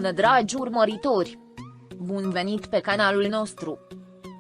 bună, dragi urmăritori! Bun venit pe canalul nostru!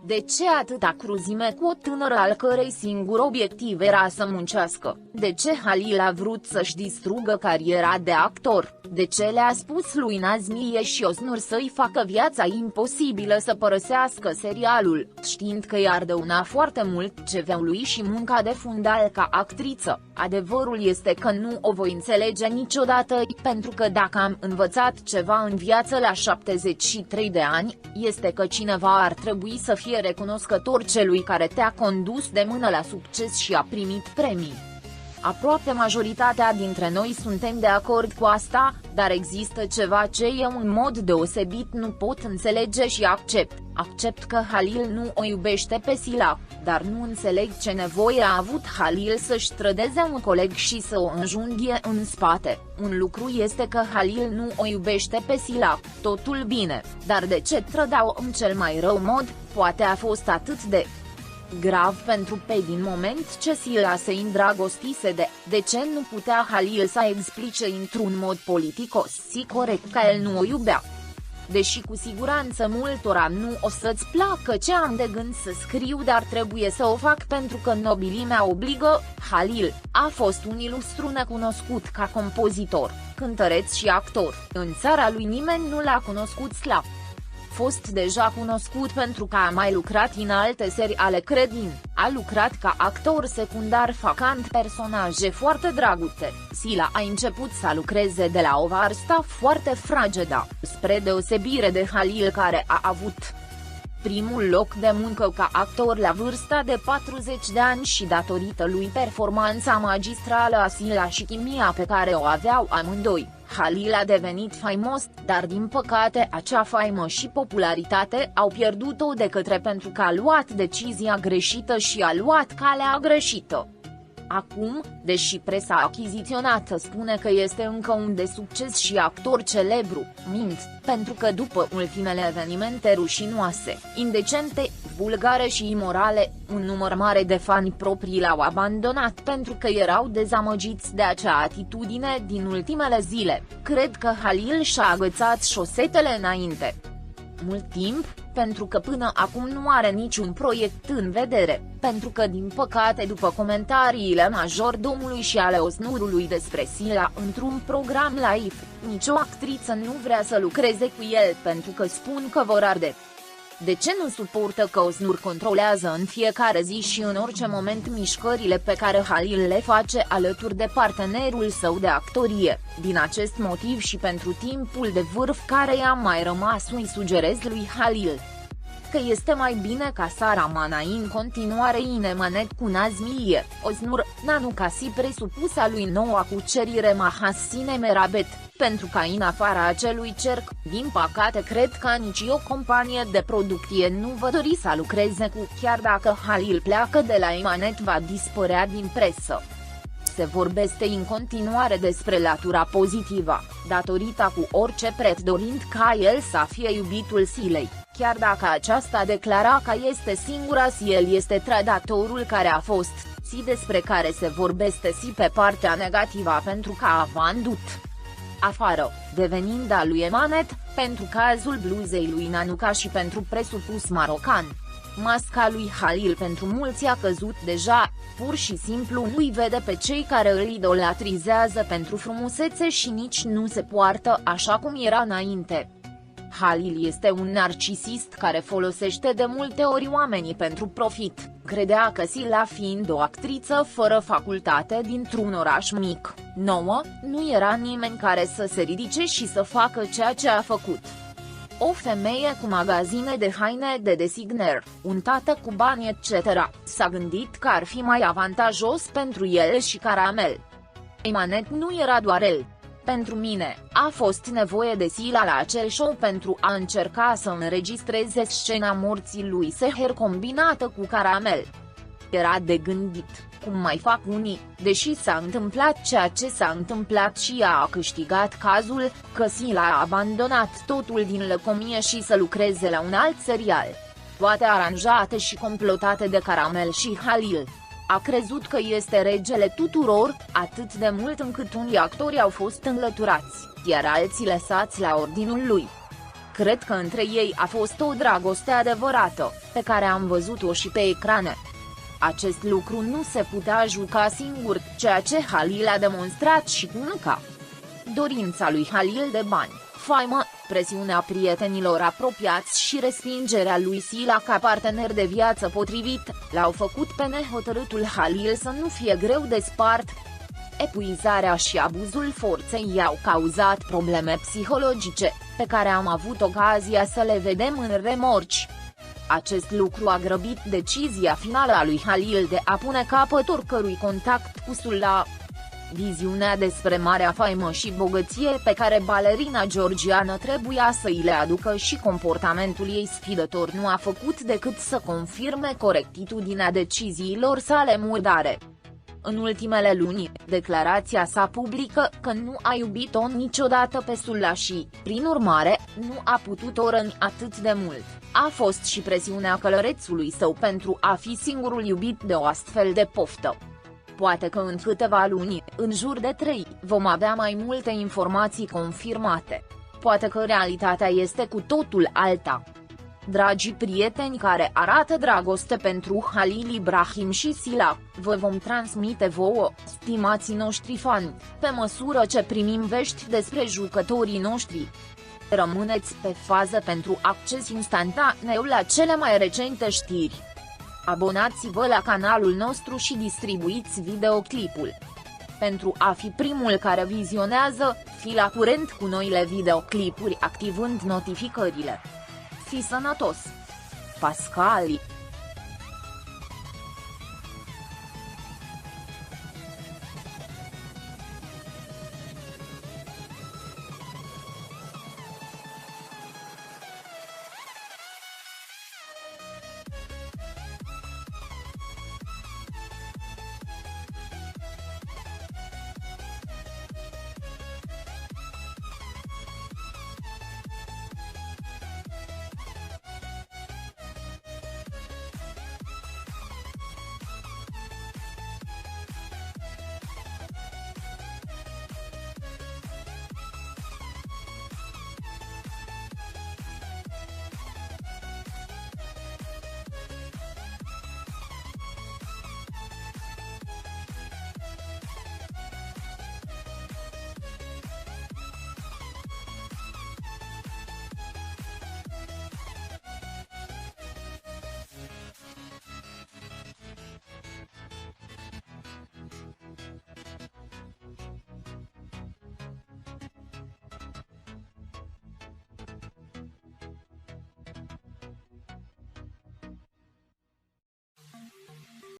De ce atâta cruzime cu o tânără al cărei singur obiectiv era să muncească? De ce Halil a vrut să-și distrugă cariera de actor? De ce le-a spus lui Nazmiye și Oznur să-i facă viața imposibilă să părăsească serialul, știind că i-ar dăuna foarte mult CV-ului și munca de fundal ca actriță? Adevărul este că nu o voi înțelege niciodată, pentru că dacă am învățat ceva în viață la 73 de ani, este că cineva ar trebui să fie recunoscător celui care te-a condus de mână la succes și a primit premii. Aproape majoritatea dintre noi suntem de acord cu asta, dar există ceva ce eu în mod deosebit nu pot înțelege și accept. Accept că Halil nu o iubește pe Sila, dar nu înțeleg ce nevoie a avut Halil să-și trădeze un coleg și să o înjunghie în spate. Un lucru este că Halil nu o iubește pe Sila, totul bine, dar de ce trădau în cel mai rău mod? Poate a fost atât de grav pentru pe din moment ce Sila se îndragostise de ce nu putea Halil să explice într-un mod politicos și corect că el nu o iubea. Deși cu siguranță multora nu o să-ți placă ce am de gând să scriu, dar trebuie să o fac pentru că nobilimea obligă, Halil a fost un ilustru necunoscut ca compozitor, cântăreț și actor. În țara lui nimeni nu l-a cunoscut slab. Fost deja cunoscut pentru că a mai lucrat în alte serii ale Credin, a lucrat ca actor secundar făcând personaje foarte drăguțe. Sila a început să lucreze de la o vârstă foarte fragedă, spre deosebire de Halil, care a avut primul loc de muncă ca actor la vârsta de 40 de ani și datorită lui performanța magistrală a Sila și chimia pe care o aveau amândoi, Halil a devenit faimos, dar din păcate acea faimă și popularitate au pierdut-o de către pentru că a luat decizia greșită și a luat calea greșită. Acum, deși presa achiziționată spune că este încă un de succes și actor celebru, mint, pentru că după ultimele evenimente rușinoase, indecente, vulgare și imorale, un număr mare de fani proprii l-au abandonat pentru că erau dezamăgiți de acea atitudine din ultimele zile. Cred că Halil și-a agățat șosetele înainte mult timp, pentru că până acum nu are niciun proiect în vedere, pentru că din păcate după comentariile majordomului și ale Oznurului despre Sila într-un program live, nicio actriță nu vrea să lucreze cu el pentru că spun că vor arde. De ce nu suportă că Oznur controlează în fiecare zi și în orice moment mișcările pe care Halil le face alături de partenerul său de actorie? Din acest motiv și pentru timpul de vârf care i-a mai rămas, îi sugerez lui Halil că este mai bine ca să rămână în continuare în emanet cu Nazmiye, Oznur, Nanu ca și presupusa lui noua cucerire Mahasine Merabet, pentru că în afara acelui cerc, din păcate cred că nici o companie de producție nu va dori să lucreze cu, chiar dacă Halil pleacă de la emanet va dispărea din presă. Se vorbește în continuare despre latura pozitivă, datorită cu orice preț dorind ca el să fie iubitul Silei, chiar dacă aceasta declara că este singura și el este trădatorul care a fost, și despre care se vorbește și pe partea negativă pentru că a vândut afară, devenind a lui emanet, pentru cazul bluzei lui Nanuca și pentru presupus marocan. Masca lui Halil pentru mulți a căzut deja, pur și simplu nu-i vede pe cei care îl idolatrizează pentru frumusețe și nici nu se poartă așa cum era înainte. Halil este un narcisist care folosește de multe ori oamenii pentru profit. Credea că Sila, fiind o actriță fără facultate dintr-un oraș mic, nouă, nu era nimeni care să se ridice și să facă ceea ce a făcut. O femeie cu magazine de haine de designer, un tată cu bani etc. S-a gândit că ar fi mai avantajos pentru el și Caramel. Emanet nu era doar el. Pentru mine, a fost nevoie de Sila la acel show pentru a încerca să înregistreze scena morții lui Seher combinată cu Caramel. Era de gândit, cum mai fac unii, deși s-a întâmplat ceea ce s-a întâmplat și a câștigat cazul, că Sila a abandonat totul din lăcomie și să lucreze la un alt serial. Toate aranjate și complotate de Caramel și Halil. A crezut că este regele tuturor, atât de mult încât unii actori au fost înlăturați, iar alții lăsați la ordinul lui. Cred că între ei a fost o dragoste adevărată, pe care am văzut-o și pe ecrane. Acest lucru nu se putea juca singur, ceea ce Halil a demonstrat și cu Nca. Dorința lui Halil de bani, faimă, presiunea prietenilor apropiați și respingerea lui Sila ca partener de viață potrivit, l-au făcut pe nehotărâtul Halil să nu fie greu de spart. Epuizarea și abuzul forței i-au cauzat probleme psihologice, pe care am avut ocazia să le vedem în remorci. Acest lucru a grăbit decizia finală a lui Halil de a pune capăt oricărui contact cu Sula. Viziunea despre marea faimă și bogăție pe care balerina georgiană trebuia să îi le aducă și comportamentul ei sfidător nu a făcut decât să confirme corectitudinea deciziilor sale murdare. În ultimele luni, declarația sa publică că nu a iubit-o niciodată pe Sula și, prin urmare, nu a putut-o răni atât de mult, a fost și presiunea călărețului său pentru a fi singurul iubit de o astfel de poftă. Poate că în câteva luni, în jur de 3, vom avea mai multe informații confirmate. Poate că realitatea este cu totul alta. Dragii prieteni care arată dragoste pentru Halil Ibrahim și Sila, vă vom transmite vouă, stimații noștri fani, pe măsură ce primim vești despre jucătorii noștri. Rămâneți pe fază pentru acces instantaneu la cele mai recente știri. Abonați-vă la canalul nostru și distribuiți videoclipul. Pentru a fi primul care vizionează, fi la curent cu noile videoclipuri activând notificările. Fi sănătos! Pascali.